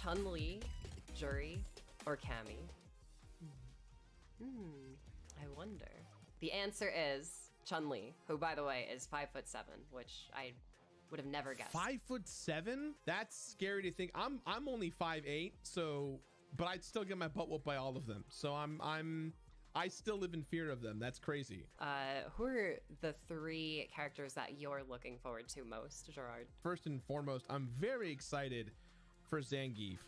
Chun-Li, Juri, or Cammy? I wonder. The answer is Chun-Li, who, by the way, is 5'7", which I would have never guessed. 5'7"? That's scary to think. I'm only 5'8", so, but I'd still get my butt whooped by all of them. So I still live in fear of them. That's crazy. Who are the 3 characters that you're looking forward to most, Gerard? First and foremost, I'm very excited for Zangief.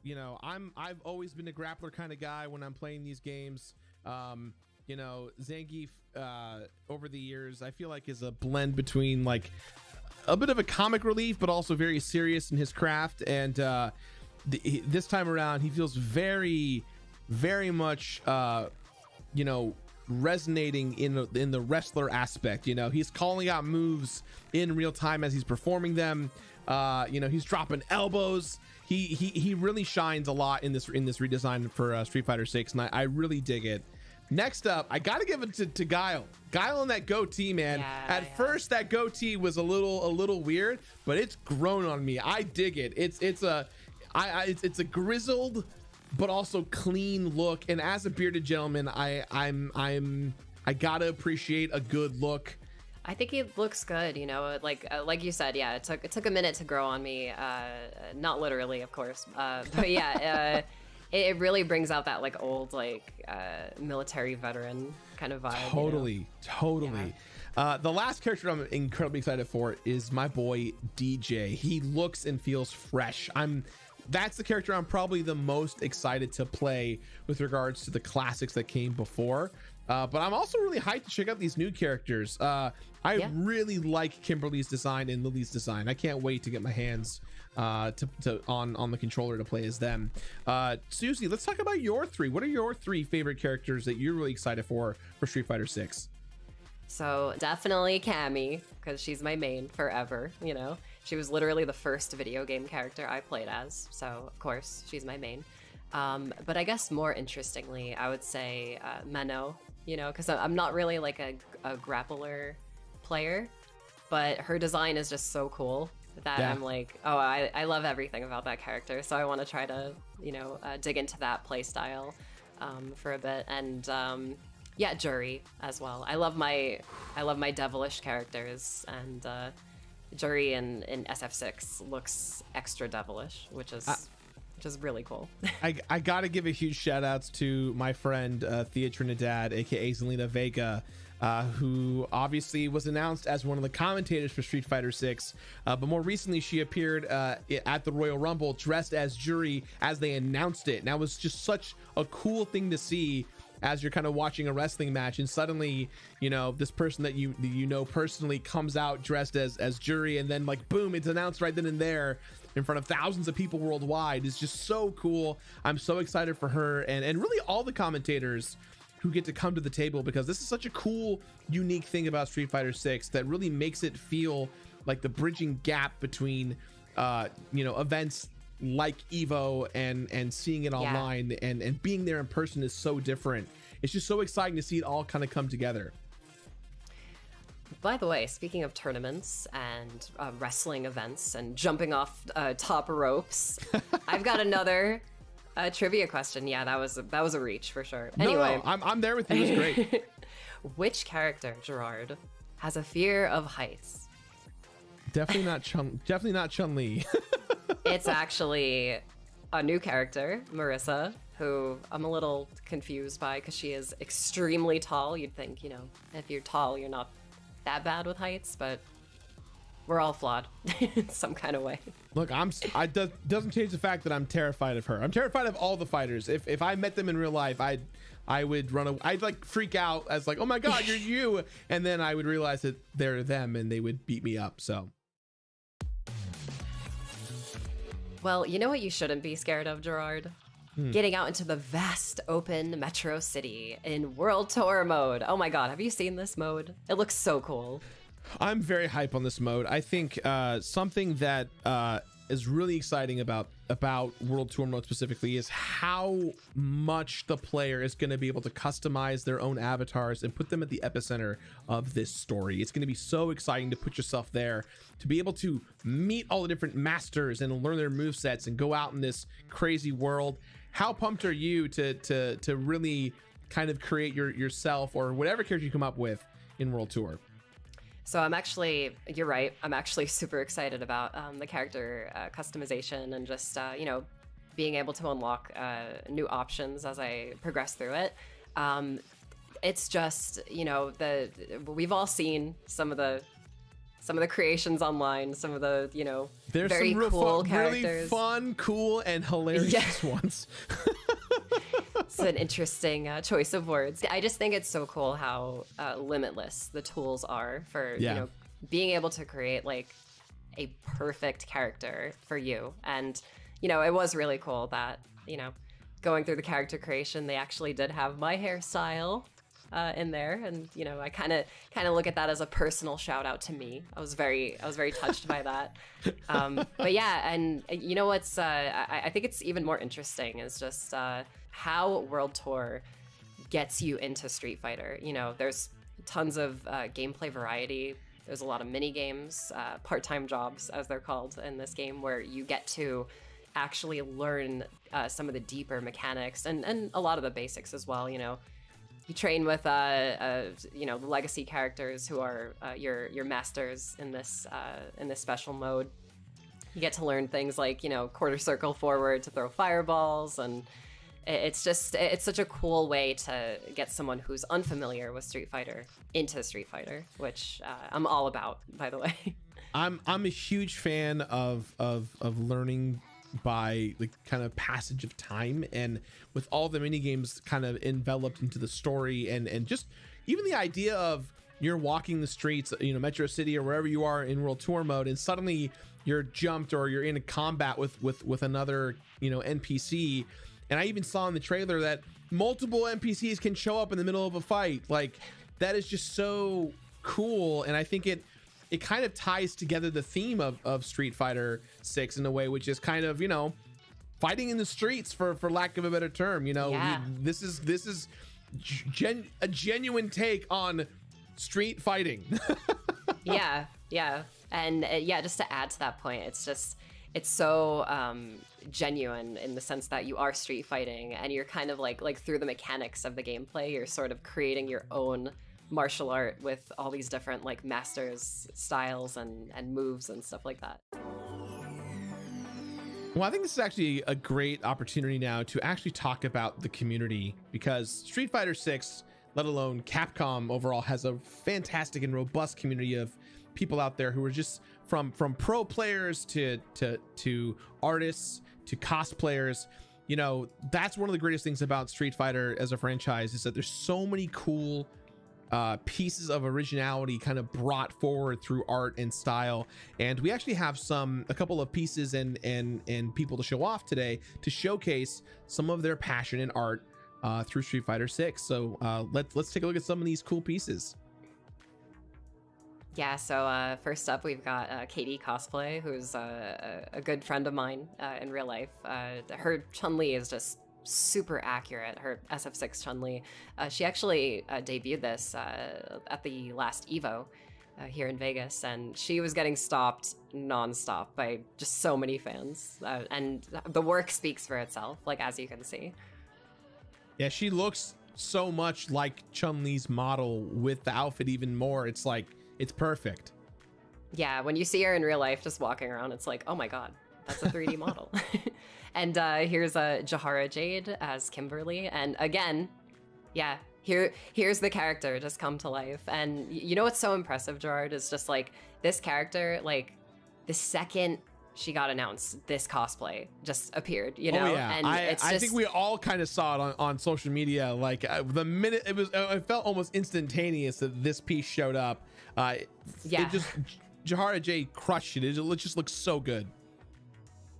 You know, I've always been a grappler kind of guy when I'm playing these games. You know, Zangief over the years, I feel like is a blend between like a bit of a comic relief, but also very serious in his craft. And this time around, he feels very much you know, resonating in the wrestler aspect. You know, he's calling out moves in real time as he's performing them. You know, he's dropping elbows. He really shines a lot in this redesign for Street Fighter 6, and I really dig it. Next up, I gotta give it to Guile. Guile and that goatee, man. At first, that goatee was a little weird, but it's grown on me. I dig it. It's a grizzled but also clean look, and as a bearded gentleman, I gotta appreciate a good look. I think he looks good, you know, like you said, yeah, it took a minute to grow on me, not literally, of course, but yeah, it really brings out that like old military veteran kind of vibe. Totally. Yeah. The last character I'm incredibly excited for is my boy DJ. He looks and feels fresh. That's the character I'm probably the most excited to play with regards to the classics that came before. But I'm also really hyped to check out these new characters. I really like Kimberly's design and Lily's design. I can't wait to get my hands on the controller to play as them. Susie, let's talk about your 3. What are your 3 favorite characters that you're really excited for Street Fighter 6? So definitely Cammy, because she's my main forever, you know. She was literally the first video game character I played as, so of course she's my main. But I guess more interestingly, I would say Meno, you know, because I'm not really like a grappler player, but her design is just so cool that I'm like, oh, I love everything about that character, so I want to try to, you know, dig into that play style for a bit. And yeah, Juri as well. I love my devilish characters, and Juri in SF6 looks extra devilish, which is really cool. I gotta give a huge shout outs to my friend Thea Trinidad, aka Zelina Vega, who obviously was announced as one of the commentators for Street Fighter 6, but more recently she appeared at the Royal Rumble dressed as Juri as they announced it. And that was just such a cool thing to see as you're kind of watching a wrestling match, and suddenly, you know, this person that you know personally comes out dressed as Juri, and then like boom, it's announced right then and there in front of thousands of people worldwide. Is just so cool. I'm so excited for her and really all the commentators who get to come to the table, because this is such a cool, unique thing about Street Fighter 6 that really makes it feel like the bridging gap between you know, events like Evo and seeing it online and being there in person is so different. It's just so exciting to see it all kind of come together. By the way, speaking of tournaments and wrestling events and jumping off top ropes, I've got another trivia question. Yeah, that was a reach for sure. Anyway, no, I'm there with you. It's great. Which character, Gerard, has a fear of heights? Definitely not Chun-Li. It's actually a new character, Marissa, who I'm a little confused by because she is extremely tall. You'd think, you know, if you're tall, you're not that bad with heights, but we're all flawed in some kind of way. Look, doesn't change the fact that I'm terrified of her. I'm terrified of all the fighters. If I met them in real life, I would run away. I'd like freak out as like, oh my God, you're you. And then I would realize that they're them and they would beat me up. So. Well, you know what you shouldn't be scared of, Gerard? Getting out into the vast open metro city in World Tour mode. Oh my God, have you seen this mode? It looks so cool. I'm very hype on this mode. I think something that is really exciting about World Tour mode specifically is how much the player is going to be able to customize their own avatars and put them at the epicenter of this story. It's going to be so exciting to put yourself there, to be able to meet all the different masters and learn their movesets and go out in this crazy world. How pumped are you to really kind of create yourself or whatever character you come up with in World Tour? So I'm actually, you're right, I'm actually super excited about the character customization and just, you know, being able to unlock new options as I progress through it. It's just, you know, we've all seen some of the creations online, some of the, you know, there's very some real cool fun, characters. really fun, cool, and hilarious ones. It's an interesting choice of words. I just think it's so cool how limitless the tools are for, you know, being able to create like a perfect character for you. And, you know, it was really cool that, you know, going through the character creation, they actually did have my hairstyle in there. And, you know, I kind of look at that as a personal shout out to me. I was very touched by that. But yeah, and you know what's, I think it's even more interesting is just how World Tour gets you into Street Fighter. You know, there's tons of gameplay variety. There's a lot of mini games, part-time jobs as they're called in this game, where you get to actually learn some of the deeper mechanics and a lot of the basics as well. You know, you train with you know, the legacy characters who are your masters in this special mode. You get to learn things like, you know, quarter circle forward to throw fireballs, and it's such a cool way to get someone who's unfamiliar with Street Fighter into Street Fighter, which I'm all about, by the way. I'm a huge fan of learning by the kind of passage of time, and with all the mini games kind of enveloped into the story, and just even the idea of you're walking the streets, you know, Metro City or wherever you are in World Tour mode, and suddenly you're jumped or you're in a combat with another, you know, NPC. And I even saw in the trailer that multiple NPCs can show up in the middle of a fight. Like, that is just so cool. And I think it kind of ties together the theme of Street Fighter 6 in a way, which is kind of, you know, fighting in the streets for lack of a better term. You know, this is a genuine take on street fighting. yeah. And yeah, just to add to that point, it's so genuine in the sense that you are street fighting, and you're kind of like through the mechanics of the gameplay, you're sort of creating your own martial art with all these different like masters styles and moves and stuff like that. Well, I think this is actually a great opportunity now to actually talk about the community, because Street Fighter 6, let alone Capcom overall, has a fantastic and robust community of people out there who are just from pro players to artists to cosplayers. You know, that's one of the greatest things about Street Fighter as a franchise, is that there's so many cool pieces of originality kind of brought forward through art and style. And we actually have a couple of pieces and people to show off today to showcase some of their passion and art through Street Fighter 6. So let's take a look at some of these cool pieces. Yeah, so first up, we've got Katie Cosplay, who's a good friend of mine in real life. Her Chun-Li is just super accurate, her SF6 Chun-Li. She actually debuted this at the last EVO here in Vegas, and she was getting stopped nonstop by just so many fans. And the work speaks for itself, like, as you can see. Yeah, she looks so much like Chun-Li's model with the outfit even more. It's like, it's perfect. Yeah, when you see her in real life just walking around, it's like, oh my god, that's a 3D model. And here's Jahara Jade as Kimberly. And again, yeah, here's the character just come to life. And you know what's so impressive, Gerard, is just like this character, like the second she got announced, this cosplay just appeared, you know? Oh, yeah. And I think we all kind of saw it on social media. Like the minute it felt almost instantaneous that this piece showed up. Yeah. Jahara Jade crushed it. It just looks so good.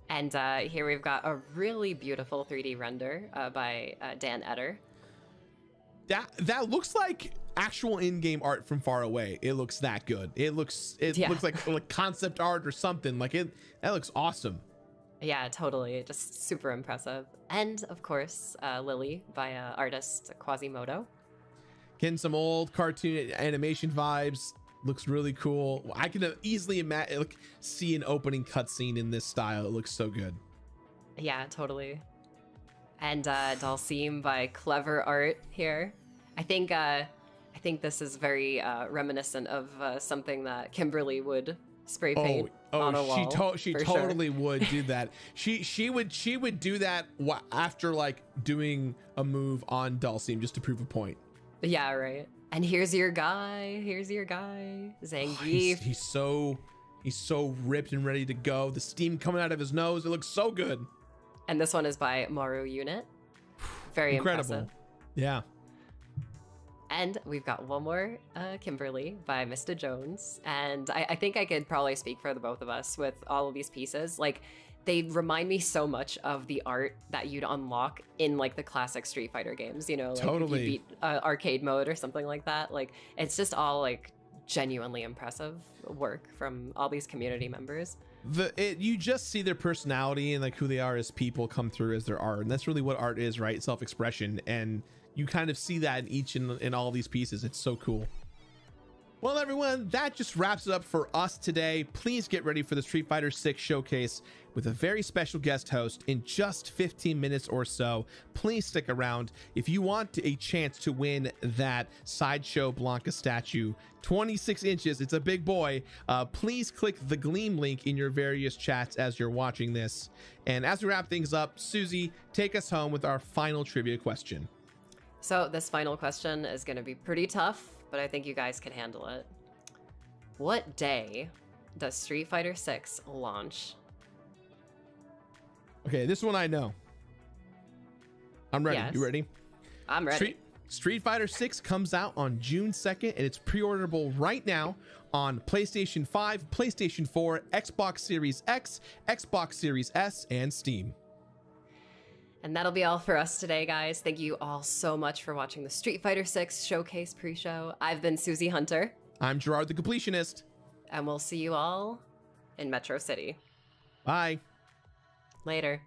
And here we've got a really beautiful 3D render by Dan Etter. That looks like actual in-game art from far away. It looks that good. It looks like concept art or something. Like that looks awesome. Yeah, totally. Just super impressive. And of course, Lily by artist Quasimodo. Getting some old cartoon animation vibes. Looks really cool. I can easily imagine, see an opening cutscene in this style. It looks so good. Yeah, totally. And Dalsim by Clever Art here. I think this is very reminiscent of something that Kimberly would spray paint on a wall. She totally would do that. she would do that after like doing a move on Dalsim just to prove a point. Yeah, right. And here's your guy. Zangief. He's so ripped and ready to go. The steam coming out of his nose. It looks so good. And this one is by Maru Unit. Very incredible. Impressive. Yeah. And we've got one more Kimberly by Mr. Jones. And I think I could probably speak for the both of us with all of these pieces. Like, they remind me so much of the art that you'd unlock in like the classic Street Fighter games, you know, like totally. if you beat arcade mode or something like that. Like, it's just all like genuinely impressive work from all these community members. You just see their personality and like who they are as people come through as their art, and that's really what art is, right? Self-expression, and you kind of see that in each in all these pieces. It's so cool. Well, everyone, that just wraps it up for us today. Please get ready for the Street Fighter 6 showcase with a very special guest host in just 15 minutes or so. Please stick around. If you want a chance to win that Sideshow Blanca statue, 26 inches, it's a big boy, please click the Gleam link in your various chats as you're watching this. And as we wrap things up, Susie, take us home with our final trivia question. So this final question is going to be pretty tough, but I think you guys can handle it. What day does Street Fighter 6 launch? Okay, this one I know. I'm ready. Yes. You ready? I'm ready. Street Fighter 6 comes out on June 2nd, and it's pre-orderable right now on PlayStation 5, PlayStation 4, Xbox Series X, Xbox Series S, and Steam. And that'll be all for us today, guys. Thank you all so much for watching the Street Fighter 6 Showcase pre-show. I've been Susie Hunter. I'm Gerard the Completionist. And we'll see you all in Metro City. Bye. Later.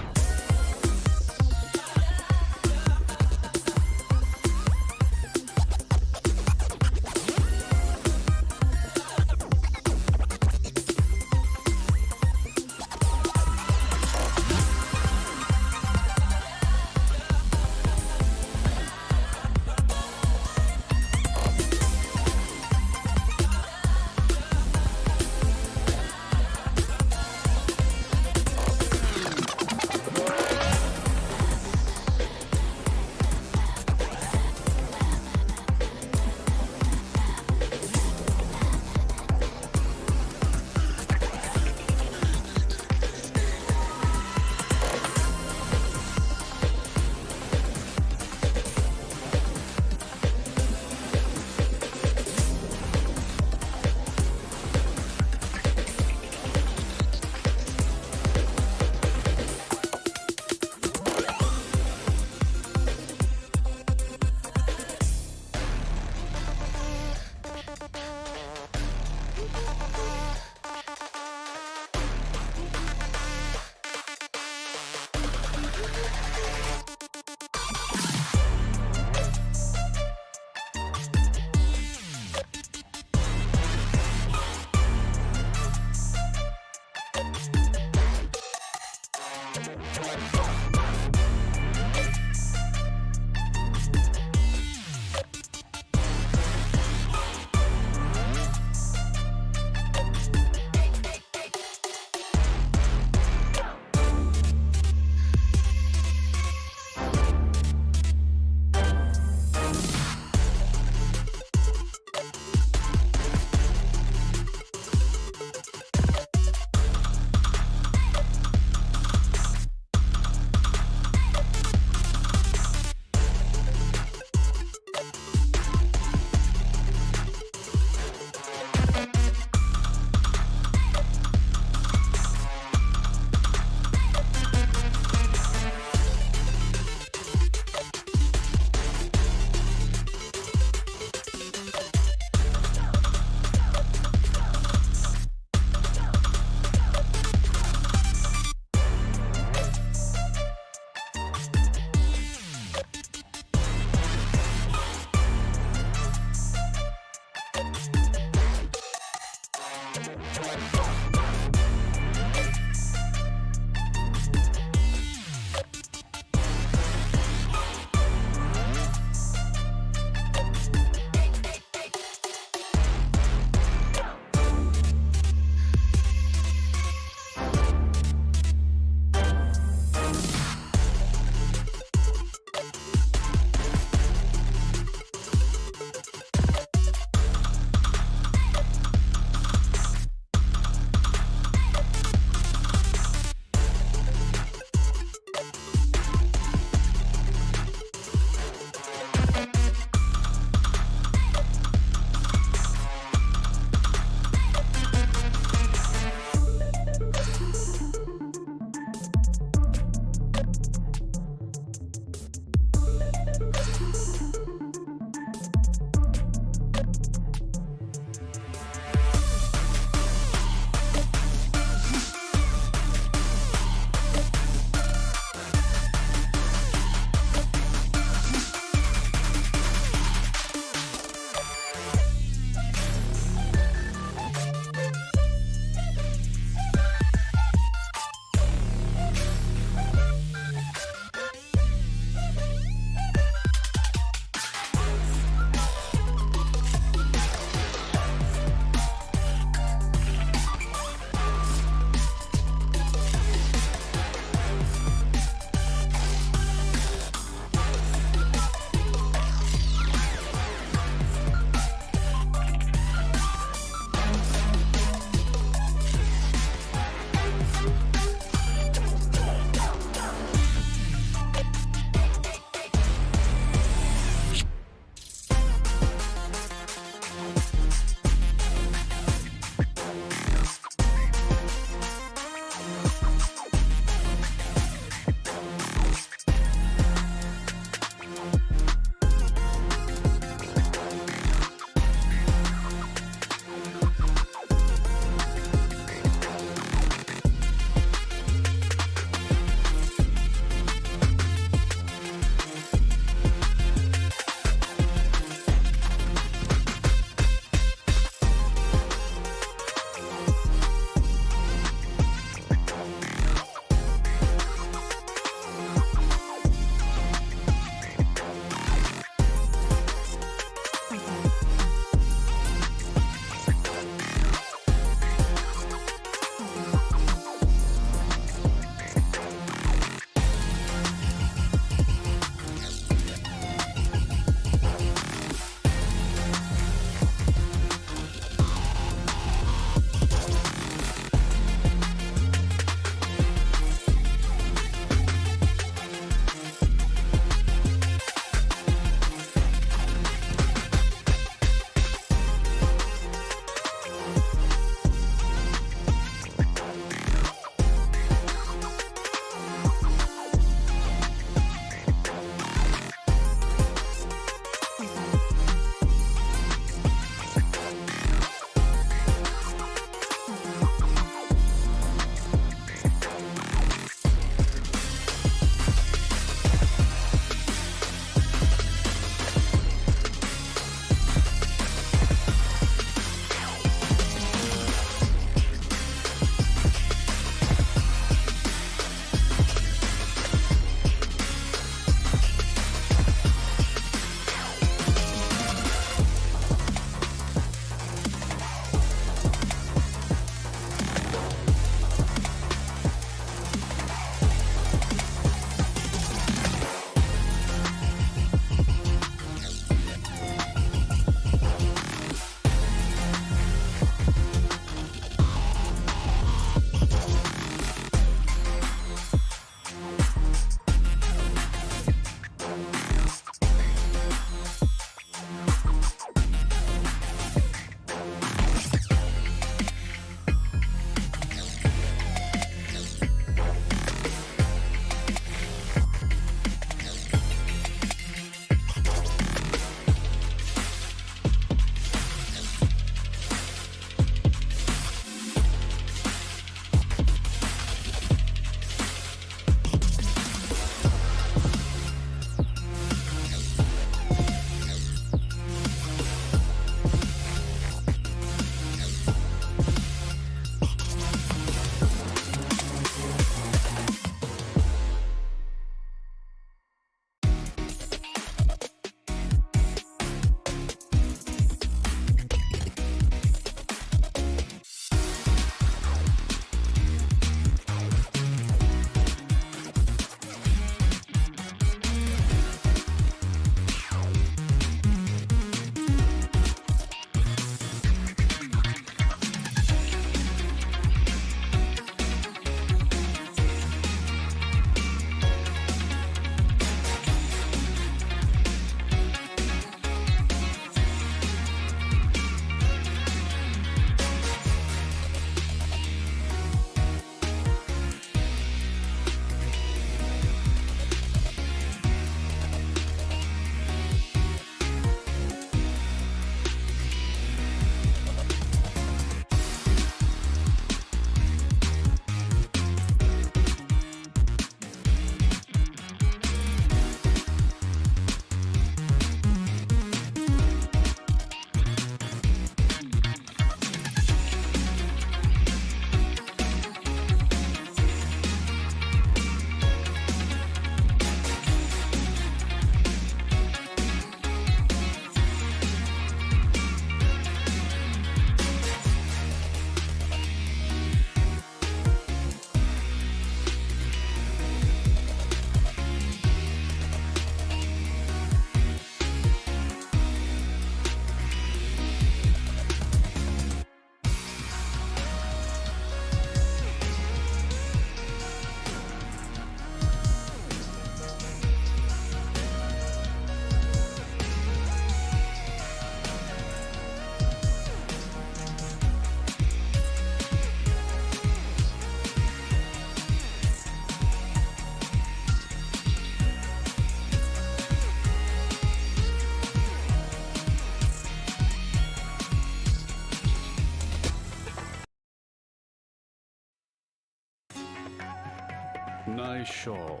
Naishal,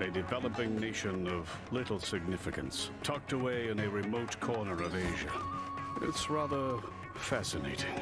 a developing nation of little significance, tucked away in a remote corner of Asia. It's rather fascinating.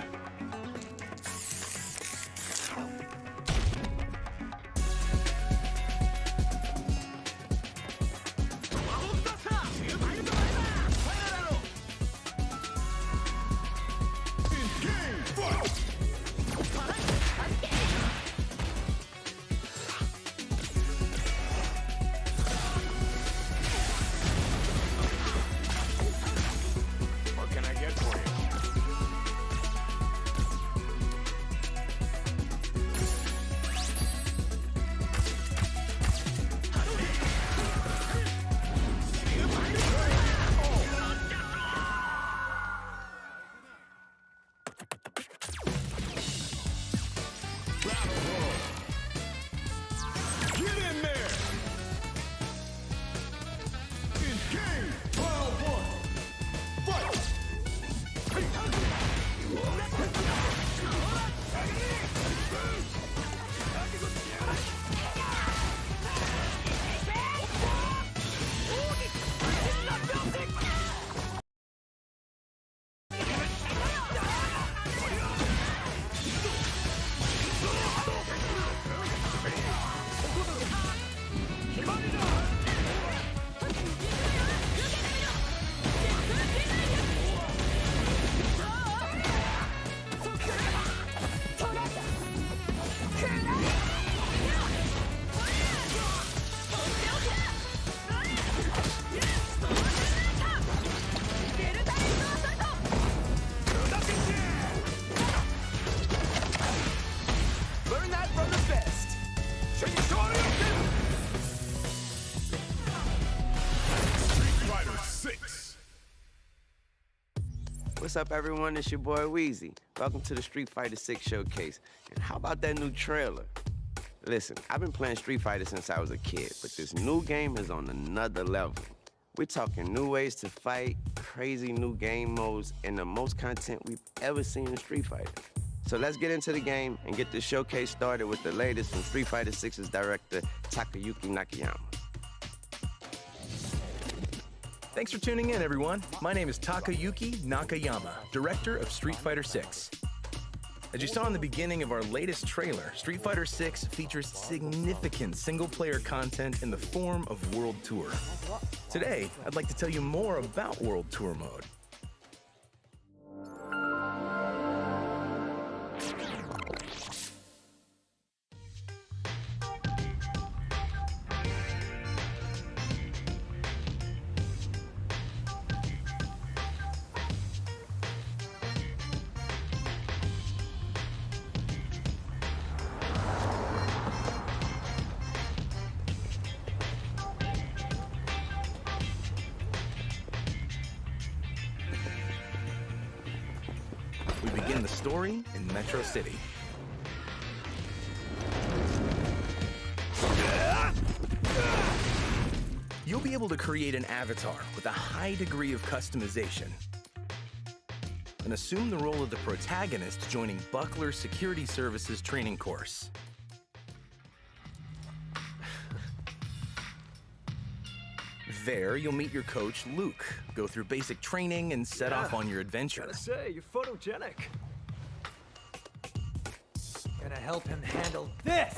What's up, everyone? It's your boy Wheezy. Welcome to the Street Fighter 6 showcase. And how about that new trailer? Listen, I've been playing Street Fighter since I was a kid, but this new game is on another level. We're talking new ways to fight, crazy new game modes, and the most content we've ever seen in Street Fighter. So let's get into the game and get this showcase started with the latest from Street Fighter 6's director, Takayuki Nakayama. Thanks for tuning in, everyone. My name is Takayuki Nakayama, director of Street Fighter 6. As you saw in the beginning of our latest trailer, Street Fighter 6 features significant single-player content in the form of World Tour. Today, I'd like to tell you more about World Tour mode. We begin the story in Metro City. You'll be able to create an avatar with a high degree of customization and assume the role of the protagonist joining Buckler Security Services training course. There, you'll meet your coach, Luke, go through basic training, and set off on your adventure. Gotta say, you're photogenic. Gonna help him handle this!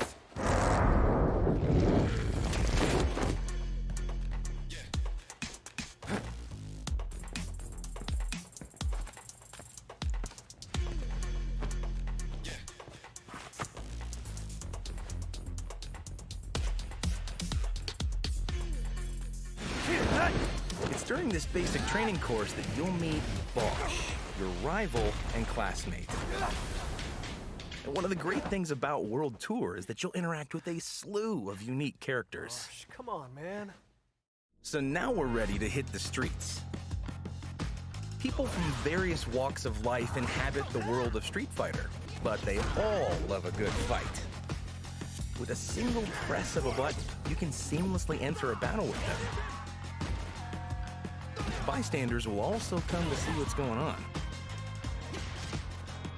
It's during this basic training course that you'll meet Bosch, your rival and classmate. And one of the great things about World Tour is that you'll interact with a slew of unique characters. Gosh, come on, man. So now we're ready to hit the streets. People from various walks of life inhabit the world of Street Fighter, but they all love a good fight. With a single press of a button, you can seamlessly enter a battle with them. Bystanders will also come to see what's going on.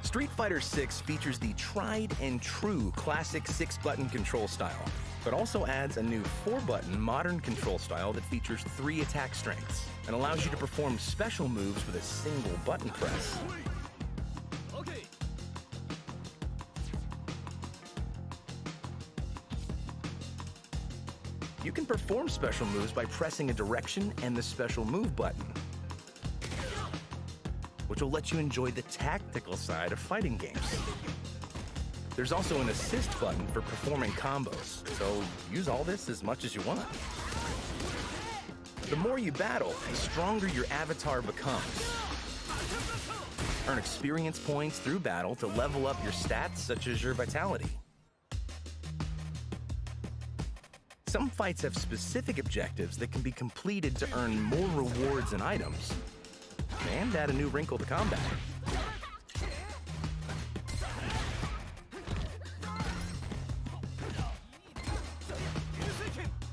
Street Fighter 6 features the tried and true classic 6-button control style. but also adds a new 4-button modern control style that features 3 attack strengths and allows you to perform special moves with a single button press. You can perform special moves by pressing a direction and the special move button, which will let you enjoy the tactical side of fighting games. There's also an assist button for performing combos, so use all this as much as you want. The more you battle, the stronger your avatar becomes. Earn experience points through battle to level up your stats, such as your vitality. Some fights have specific objectives that can be completed to earn more rewards and items, and add a new wrinkle to combat.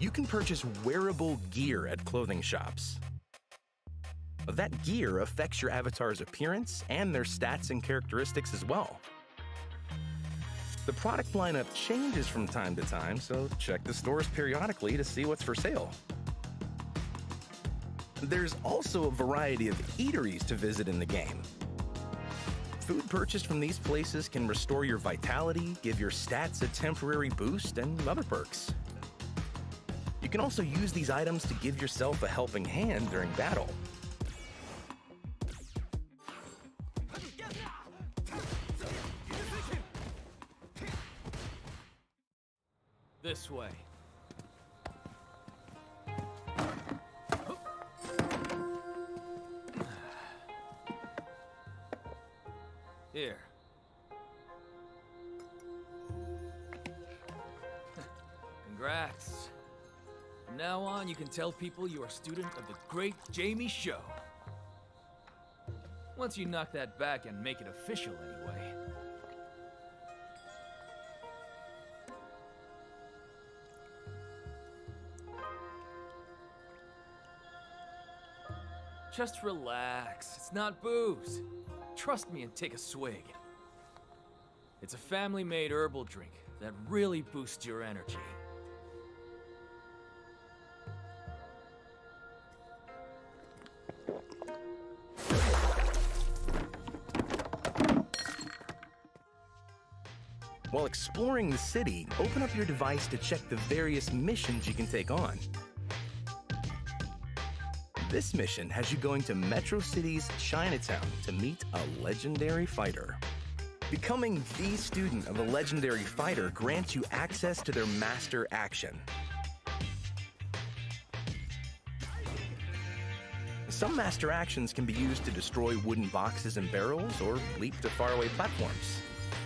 You can purchase wearable gear at clothing shops. That gear affects your avatar's appearance and their stats and characteristics as well. The product lineup changes from time to time, so check the stores periodically to see what's for sale. There's also a variety of eateries to visit in the game. Food purchased from these places can restore your vitality, give your stats a temporary boost, and other perks. You can also use these items to give yourself a helping hand during battle. This way. Here. Congrats. From now on, you can tell people you are a student of the great Jamie Show. Once you knock that back and make it official, anyway. Just relax. It's not booze. Trust me and take a swig. It's a family-made herbal drink that really boosts your energy. While exploring the city, open up your device to check the various missions you can take on. This mission has you going to Metro City's Chinatown to meet a legendary fighter. Becoming the student of a legendary fighter grants you access to their master action. Some master actions can be used to destroy wooden boxes and barrels or leap to faraway platforms.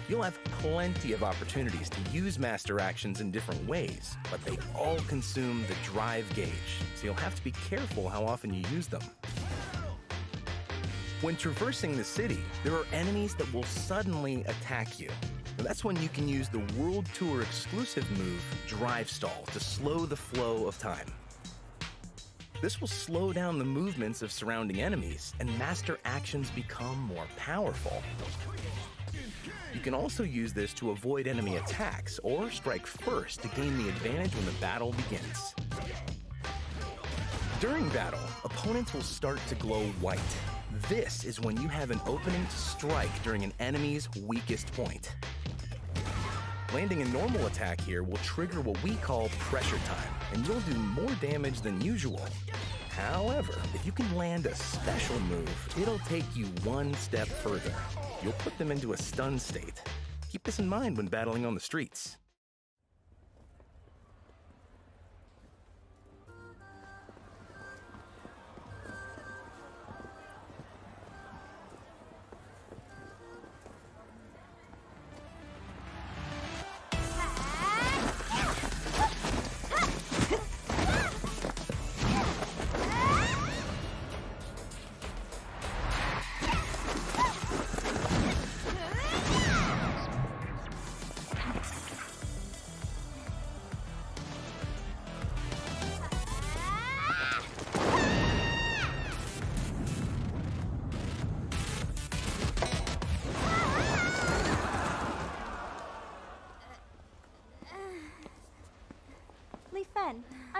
You'll have plenty of opportunities to use master actions in different ways, but they all consume the drive gauge, so you'll have to be careful how often you use them. When traversing the city, there are enemies that will suddenly attack you. And that's when you can use the World Tour exclusive move, Drive Stall, to slow the flow of time. This will slow down the movements of surrounding enemies, and master actions become more powerful. You can also use this to avoid enemy attacks or strike first to gain the advantage when the battle begins. During battle, opponents will start to glow white. This is when you have an opening to strike during an enemy's weakest point. Landing a normal attack here will trigger what we call pressure time, and you'll do more damage than usual. However, if you can land a special move, it'll take you one step further. You'll put them into a stun state. Keep this in mind when battling on the streets.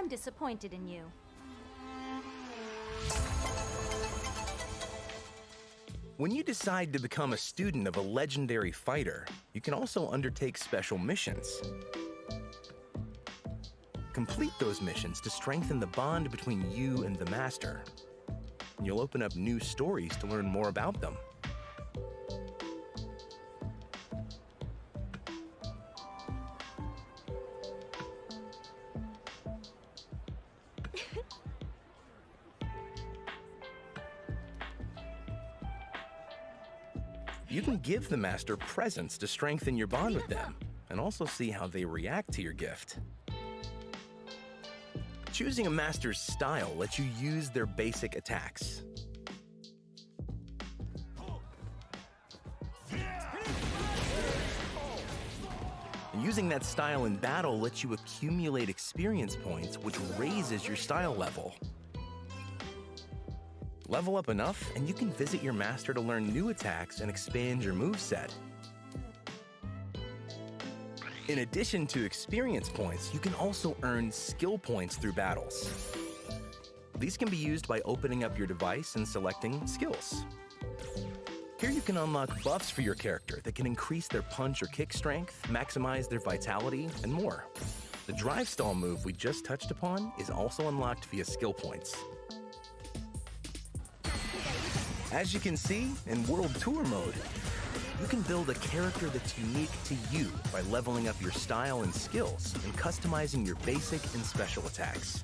I'm disappointed in you. When you decide to become a student of a legendary fighter, you can also undertake special missions. Complete those missions to strengthen the bond between you and the master. And you'll open up new stories to learn more about them. You can give the master presents to strengthen your bond with them, and also see how they react to your gift. Choosing a master's style lets you use their basic attacks. And using that style in battle lets you accumulate experience points, which raises your style level. Level up enough, and you can visit your master to learn new attacks and expand your moveset. In addition to experience points, you can also earn skill points through battles. These can be used by opening up your device and selecting skills. Here you can unlock buffs for your character that can increase their punch or kick strength, maximize their vitality, and more. The drive stall move we just touched upon is also unlocked via skill points. As you can see, in World Tour mode, you can build a character that's unique to you by leveling up your style and skills and customizing your basic and special attacks.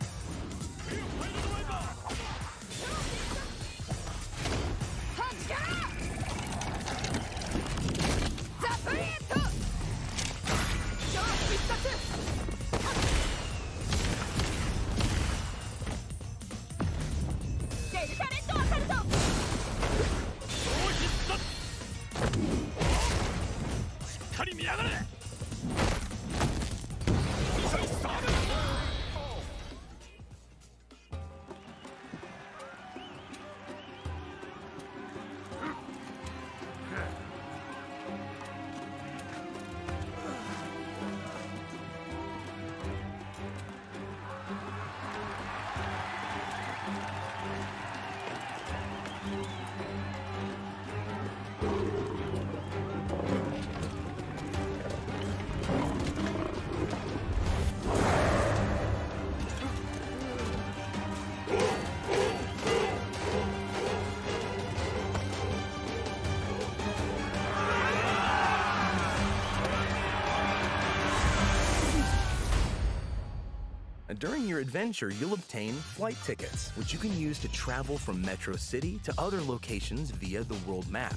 During your adventure, you'll obtain flight tickets, which you can use to travel from Metro City to other locations via the world map.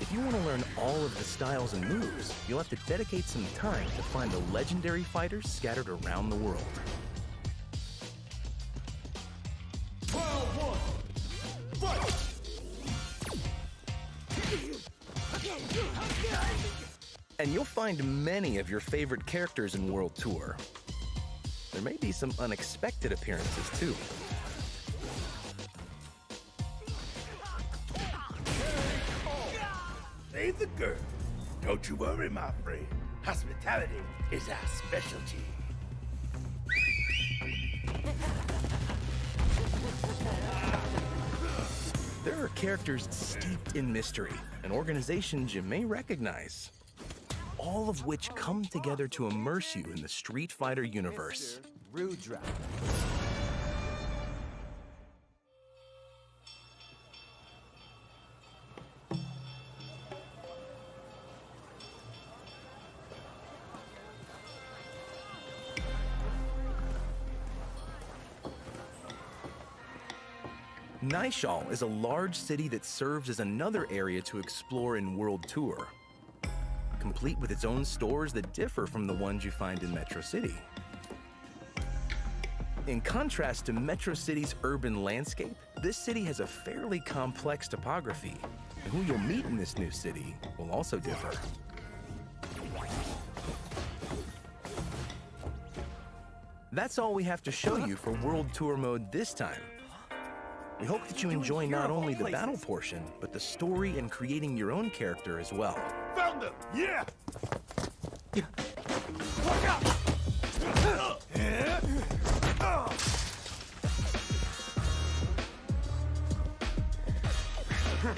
If you want to learn all of the styles and moves, you'll have to dedicate some time to find the legendary fighters scattered around the world. And you'll find many of your favorite characters in World Tour. There may be some unexpected appearances, too. Save the girl. Don't you worry, my friend. Hospitality is our specialty. There are characters steeped in mystery and organizations you may recognize, all of which come together to immerse you in the Street Fighter universe. Rude drop. Naishal is a large city that serves as another area to explore in World Tour, complete with its own stores that differ from the ones you find in Metro City. In contrast to Metro City's urban landscape, this city has a fairly complex topography, and who you'll meet in this new city will also differ. That's all we have to show you for World Tour mode this time. We hope that you enjoy not only the battle portion, but the story and creating your own character as well. Found them! Yeah! Watch out! Welcome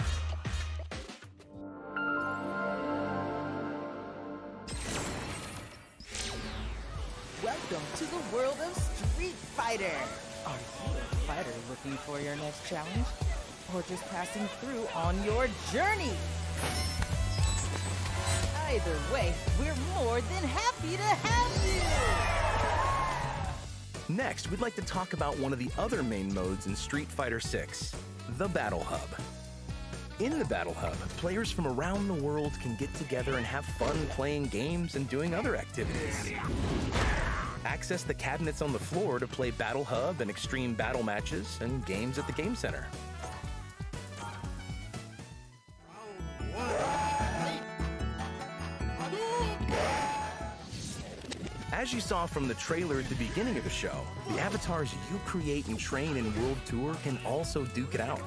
to the world of Street Fighter! Are you a fighter looking for your next challenge? Or just passing through on your journey? Either way, we're more than happy to have you! Next, we'd like to talk about one of the other main modes in Street Fighter 6, the Battle Hub. In the Battle Hub, players from around the world can get together and have fun playing games and doing other activities. Access the cabinets on the floor to play Battle Hub and extreme battle matches and games at the Game Center. As you saw from the trailer at the beginning of the show, the avatars you create and train in World Tour can also duke it out.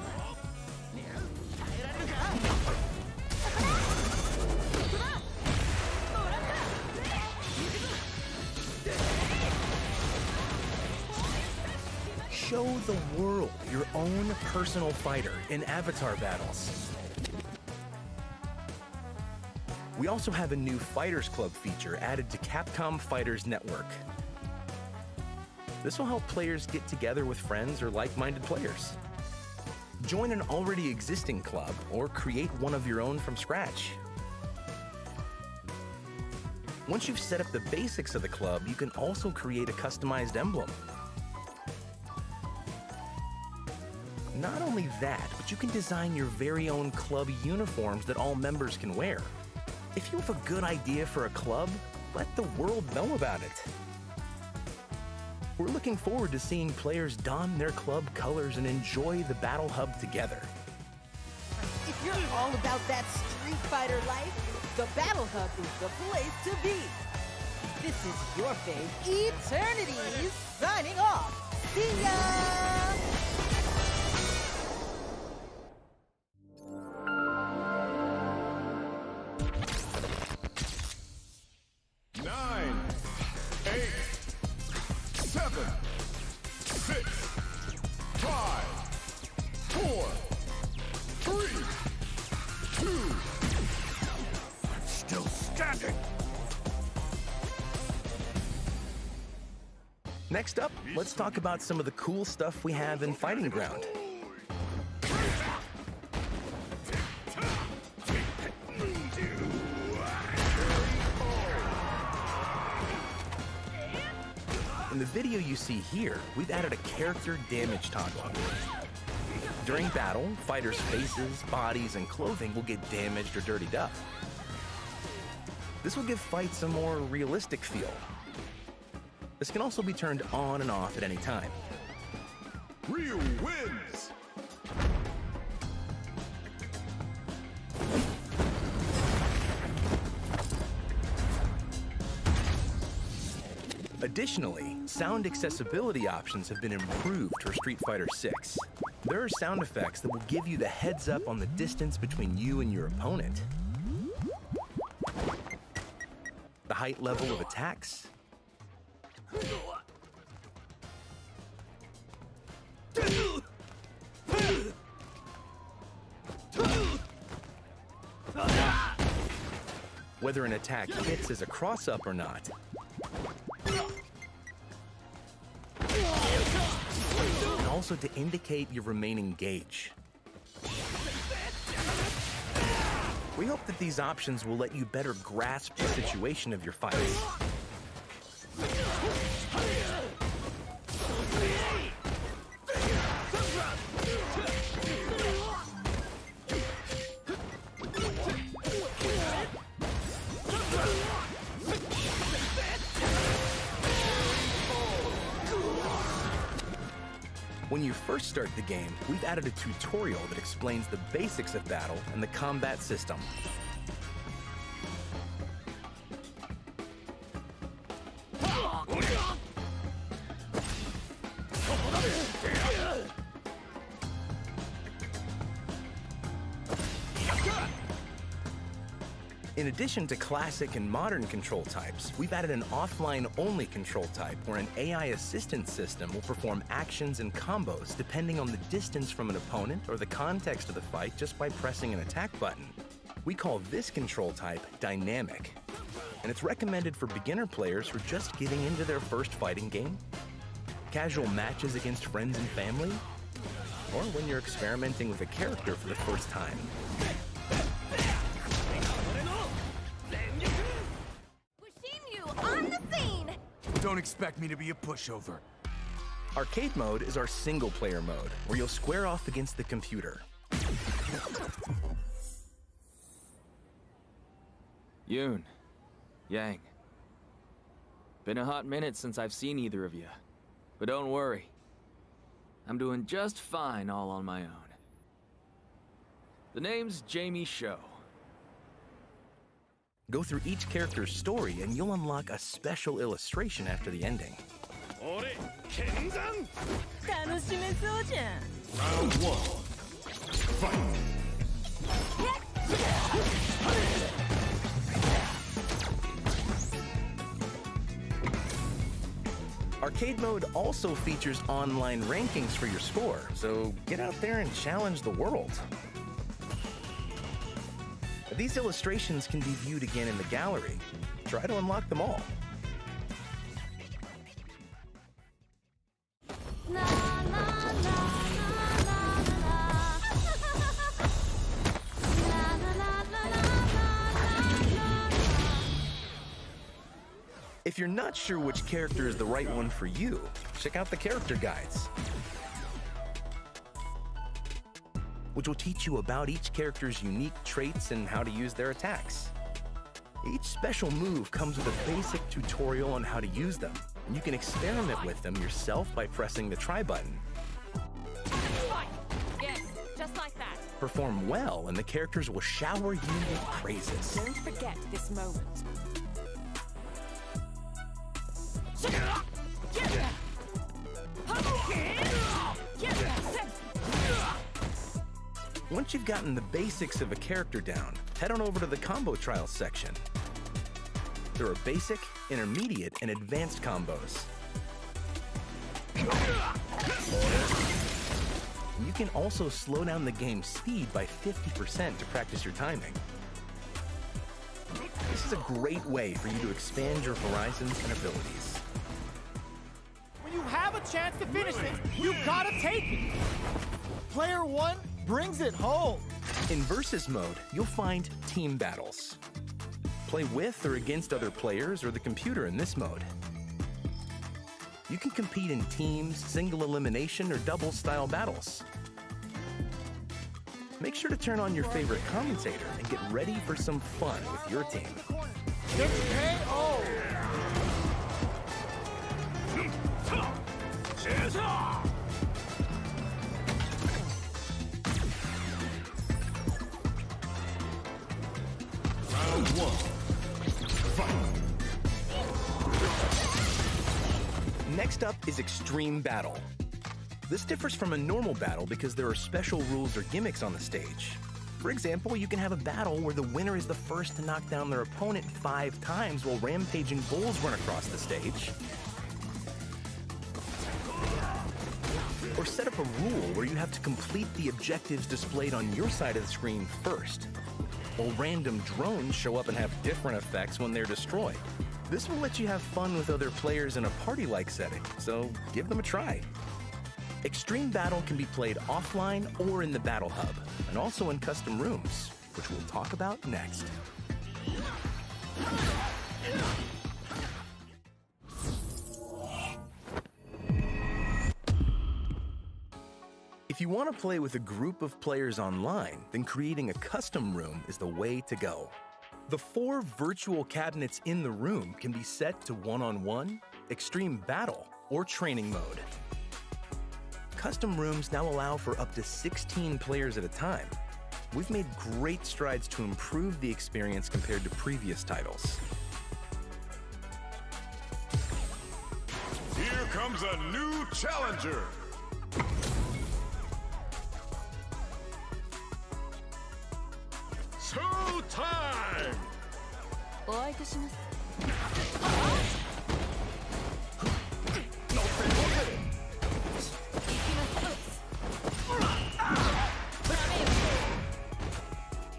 Show the world your own personal fighter in avatar battles. We also have a new Fighters Club feature added to Capcom Fighters Network. This will help players get together with friends or like-minded players. Join an already existing club or create one of your own from scratch. Once you've set up the basics of the club, you can also create a customized emblem. Not only that, but you can design your very own club uniforms that all members can wear. If you have a good idea for a club, let the world know about it. We're looking forward to seeing players don their club colors and enjoy the Battle Hub together. If you're all about that Street Fighter life, the Battle Hub is the place to be. This is your fave, Eternity, signing off. See ya! Next up, let's talk about some of the cool stuff we have in Fighting Ground. In the video you see here, we've added a character damage toggle. During battle, fighters' faces, bodies, and clothing will get damaged or dirtied up. This will give fights a more realistic feel. This can also be turned on and off at any time. Ryu wins! Additionally, sound accessibility options have been improved for Street Fighter 6. There are sound effects that will give you the heads up on the distance between you and your opponent, the height level of attacks, whether an attack hits as a cross-up or not, and also to indicate your remaining gauge. We hope that these options will let you better grasp the situation of your fights. When you first start the game, we've added a tutorial that explains the basics of battle and the combat system. In addition to classic and modern control types, we've added an offline-only control type where an AI assistance system will perform actions and combos depending on the distance from an opponent or the context of the fight just by pressing an attack button. We call this control type dynamic, and it's recommended for beginner players who are just getting into their first fighting game, casual matches against friends and family, or when you're experimenting with a character for the first time. On the scene! Don't expect me to be a pushover. Arcade mode is our single-player mode, where you'll square off against the computer. Yoon, Yang. Been a hot minute since I've seen either of you. But don't worry. I'm doing just fine all on my own. The name's Jamie Sho. Go through each character's story and you'll unlock a special illustration after the ending. Round one. Fight. Arcade mode also features online rankings for your score, so get out there and challenge the world. These illustrations can be viewed again in the gallery. Try to unlock them all. If you're not sure which character is the right one for you, check out the character guides, which will teach you about each character's unique traits and how to use their attacks. Each special move comes with a basic tutorial on how to use them, and you can experiment with them yourself by pressing the try button. Yes, just like that. Perform well, and the characters will shower you with praises. Don't forget this moment. Once you've gotten the basics of a character down, head on over to the combo trials section. There are basic, intermediate, and advanced combos. You can also slow down the game's speed by 50% to practice your timing. This is a great way for you to expand your horizons and abilities. When you have a chance to finish it, you gotta take it. Player one brings it home. In Versus mode, you'll find team battles. Play with or against other players or the computer in this mode. You can compete in teams, single elimination, or double-style battles. Make sure to turn on your favorite commentator and get ready for some fun with your team. It's KO. Round one. Fight. Next up is Extreme Battle. This differs from a normal battle because there are special rules or gimmicks on the stage. For example, you can have a battle where the winner is the first to knock down their opponent 5 times while rampaging bulls run across the stage. Or set up a rule where you have to complete the objectives displayed on your side of the screen first, while random drones show up and have different effects when they're destroyed. This will let you have fun with other players in a party-like setting, so give them a try. Extreme Battle can be played offline or in the Battle Hub, and also in custom rooms, which we'll talk about next. If you want to play with a group of players online, then creating a custom room is the way to go. The 4 virtual cabinets in the room can be set to one-on-one, extreme battle, or training mode. Custom rooms now allow for up to 16 players at a time. We've made great strides to improve the experience compared to previous titles. Here comes a new challenger. Showtime!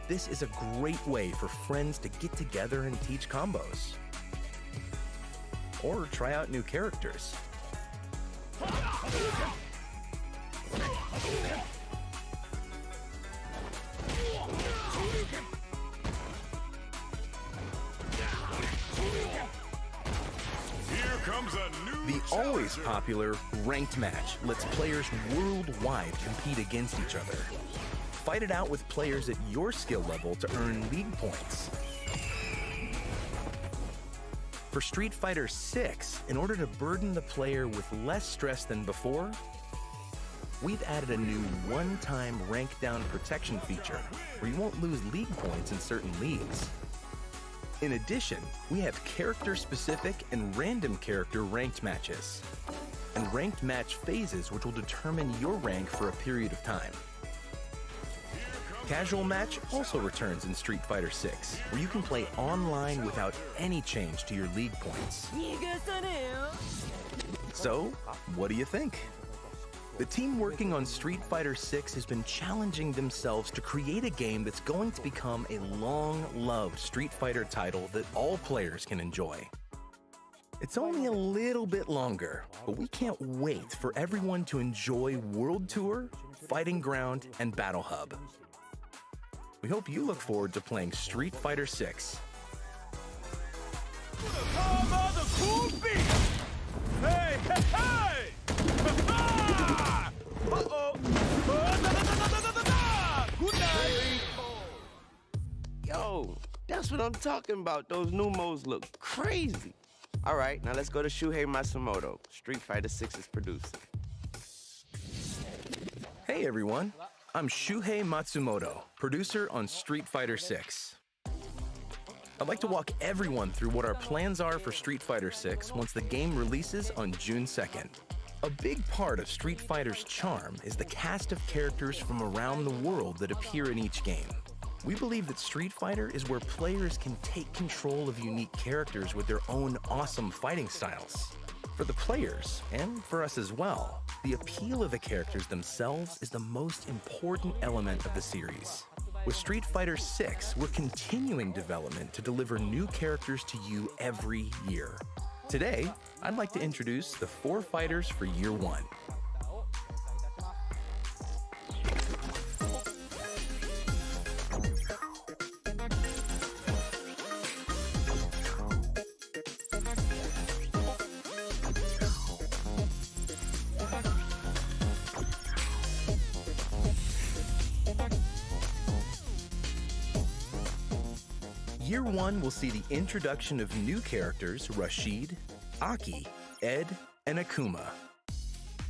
This is a great way for friends to get together and teach combos. Or try out new characters. The always popular ranked match lets players worldwide compete against each other. Fight it out with players at your skill level to earn league points. For Street Fighter 6, in order to burden the player with less stress than before, we've added a new one-time rank down protection feature where you won't lose league points in certain leagues. In addition, we have character-specific and random character ranked matches, and ranked match phases which will determine your rank for a period of time. Casual match also returns in Street Fighter 6, where you can play online without any change to your league points. So, what do you think? The team working on Street Fighter 6 has been challenging themselves to create a game that's going to become a long-loved Street Fighter title that all players can enjoy. It's only a little bit longer, but we can't wait for everyone to enjoy World Tour, Fighting Ground, and Battle Hub. We hope you look forward to playing Street Fighter 6. Hey, hey, hey! Yo, that's what I'm talking about. Those new modes look crazy. All right, now let's go to Shuhei Matsumoto, Street Fighter 6's producer. Hey everyone, I'm Shuhei Matsumoto, producer on Street Fighter 6. I'd like to walk everyone through what our plans are for Street Fighter 6 once the game releases on June 2nd. A big part of Street Fighter's charm is the cast of characters from around the world that appear in each game. We believe that Street Fighter is where players can take control of unique characters with their own awesome fighting styles. For the players, and for us as well, the appeal of the characters themselves is the most important element of the series. With Street Fighter 6, we're continuing development to deliver new characters to you every year. Today, I'd like to introduce the 4 fighters for Year 1. Year 1 will see the introduction of new characters Rashid, Aki, Ed, and Akuma.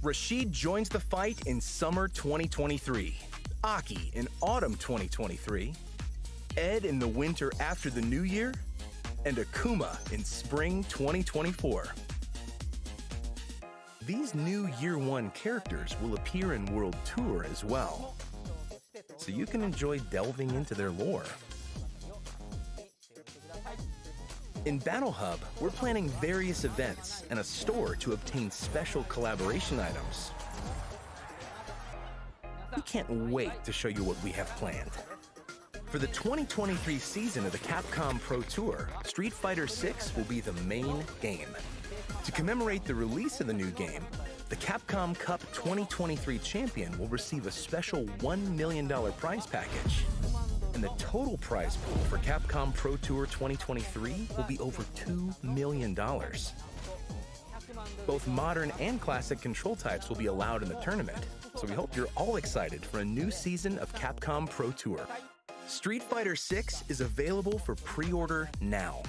Rashid joins the fight in summer 2023, Aki in autumn 2023, Ed in the winter after the new year, and Akuma in spring 2024. These new Year 1 characters will appear in World Tour as well, so you can enjoy delving into their lore. In Battle Hub, we're planning various events and a store to obtain special collaboration items. We can't wait to show you what we have planned. For the 2023 season of the Capcom Pro Tour, Street Fighter 6 will be the main game. To commemorate the release of the new game, the Capcom Cup 2023 champion will receive a special $1 million prize package. And the total prize pool for Capcom Pro Tour 2023 will be over $2 million. Both modern and classic control types will be allowed in the tournament, so we hope you're all excited for a new season of Capcom Pro Tour. Street Fighter 6 is available for pre-order now.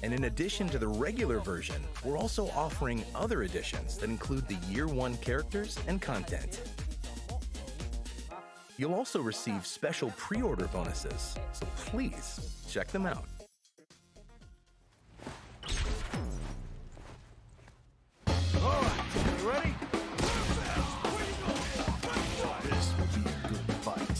And in addition to the regular version, we're also offering other editions that include the Year 1 characters and content. You'll also receive special pre-order bonuses, so please check them out. All right, you ready? This will be a good fight.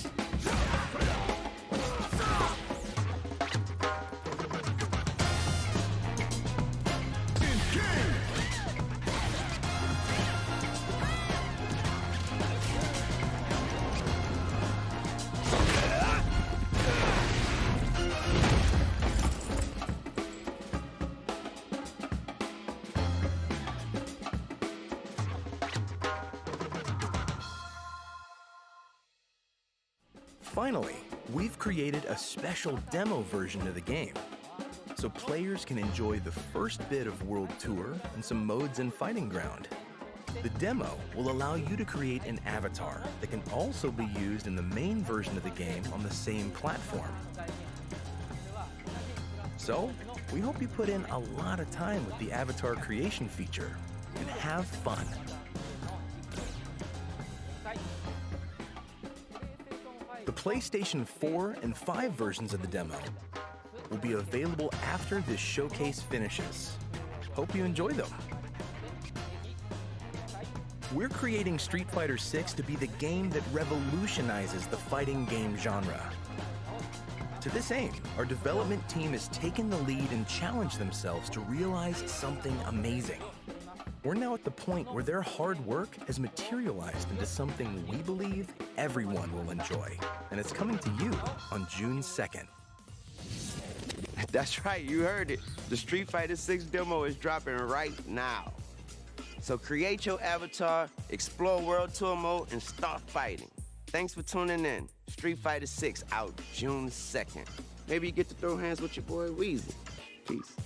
Finally, we've created a special demo version of the game, so players can enjoy the first bit of World Tour and some modes in Fighting Ground. The demo will allow you to create an avatar that can also be used in the main version of the game on the same platform. So, we hope you put in a lot of time with the avatar creation feature and have fun. The PlayStation 4 and 5 versions of the demo will be available after this showcase finishes. Hope you enjoy them. We're creating Street Fighter 6 to be the game that revolutionizes the fighting game genre. To this aim, our development team has taken the lead and challenged themselves to realize something amazing. We're now at the point where their hard work has materialized into something we believe everyone will enjoy, and it's coming to you on June 2nd. That's right, you heard it. The Street Fighter 6 demo is dropping right now. So create your avatar, explore World Tour mode, and start fighting. Thanks for tuning in. Street Fighter 6 out June 2nd. Maybe you get to throw hands with your boy Weezy. Peace.